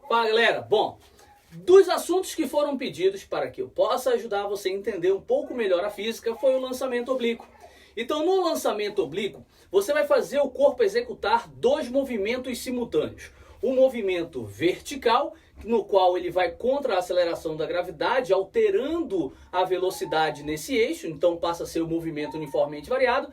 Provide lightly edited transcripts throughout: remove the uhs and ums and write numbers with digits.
Fala, galera! Bom, dos assuntos que foram pedidos para que eu possa ajudar você a entender um pouco melhor a física foi o lançamento oblíquo. Então, no lançamento oblíquo, você vai fazer o corpo executar dois movimentos simultâneos. Um movimento vertical, no qual ele vai contra a aceleração da gravidade, alterando a velocidade nesse eixo, então passa a ser um movimento uniformemente variado.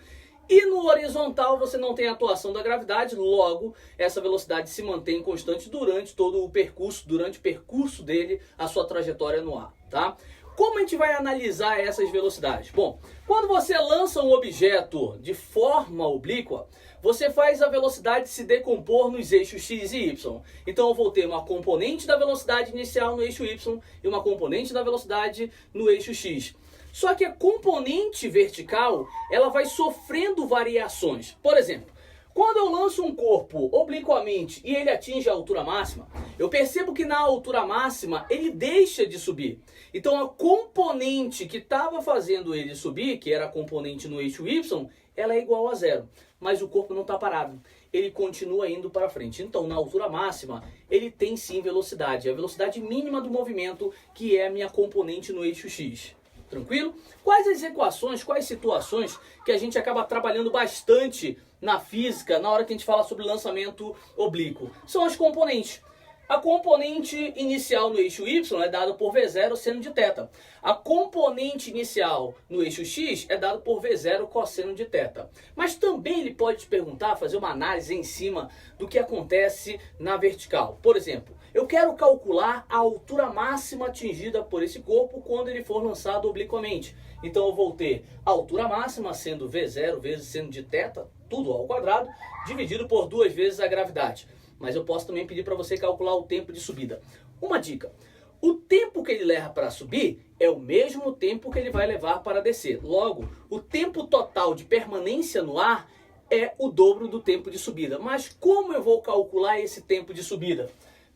E no horizontal você não tem a atuação da gravidade, logo essa velocidade se mantém constante durante todo o percurso, durante o percurso dele, a sua trajetória no ar, tá? Como a gente vai analisar essas velocidades? Bom, quando você lança um objeto de forma oblíqua, você faz a velocidade se decompor nos eixos x e y. Então eu vou ter uma componente da velocidade inicial no eixo y e uma componente da velocidade no eixo x. Só que a componente vertical, ela vai sofrendo variações. Por exemplo, quando eu lanço um corpo obliquamente e ele atinge a altura máxima, eu percebo que na altura máxima ele deixa de subir. Então a componente que estava fazendo ele subir, que era a componente no eixo y, ela é igual a zero. Mas o corpo não está parado, ele continua indo para frente. Então na altura máxima ele tem sim velocidade, a velocidade mínima do movimento, que é a minha componente no eixo x. Tranquilo? Quais as equações, quais situações que a gente acaba trabalhando bastante na física na hora que a gente fala sobre lançamento oblíquo? São as componentes. A componente inicial no eixo y é dada por V0 seno de θ. A componente inicial no eixo x é dada por V0 cosseno de θ. Mas também ele pode te perguntar, fazer uma análise em cima do que acontece na vertical. Por exemplo, eu quero calcular a altura máxima atingida por esse corpo quando ele for lançado obliquamente. Então eu vou ter a altura máxima sendo V0 vezes seno de θ, tudo ao quadrado, dividido por 2 vezes a gravidade. Mas eu posso também pedir para você calcular o tempo de subida. Uma dica: o tempo que ele leva para subir é o mesmo tempo que ele vai levar para descer. Logo, o tempo total de permanência no ar é o dobro do tempo de subida. Mas como eu vou calcular esse tempo de subida?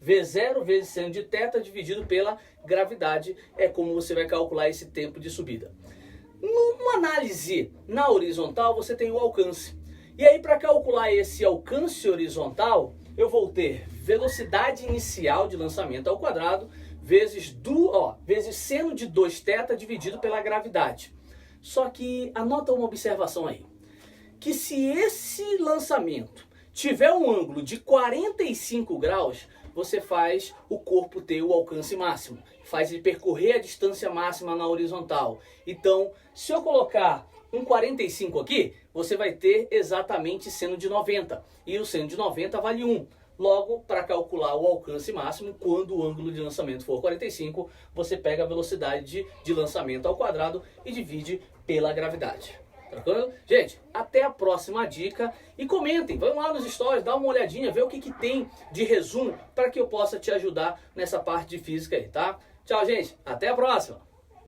V0 vezes seno de θ dividido pela gravidade é como você vai calcular esse tempo de subida. Numa análise na horizontal, você tem o alcance. E aí, para calcular esse alcance horizontal, eu vou ter velocidade inicial de lançamento ao quadrado vezes seno de 2θ dividido pela gravidade. Só que anota uma observação aí, que se esse lançamento tiver um ângulo de 45 graus, você faz o corpo ter o alcance máximo, faz ele percorrer a distância máxima na horizontal. Então, se eu colocar um 45 aqui, você vai ter exatamente seno de 90. E o seno de 90 vale 1. Logo, para calcular o alcance máximo, quando o ângulo de lançamento for 45, você pega a velocidade de lançamento ao quadrado e divide pela gravidade. Tranquilo? Gente, até a próxima dica. E comentem, vão lá nos stories, dá uma olhadinha, vê o que tem de resumo para que eu possa te ajudar nessa parte de física aí, tá? Tchau, gente. Até a próxima.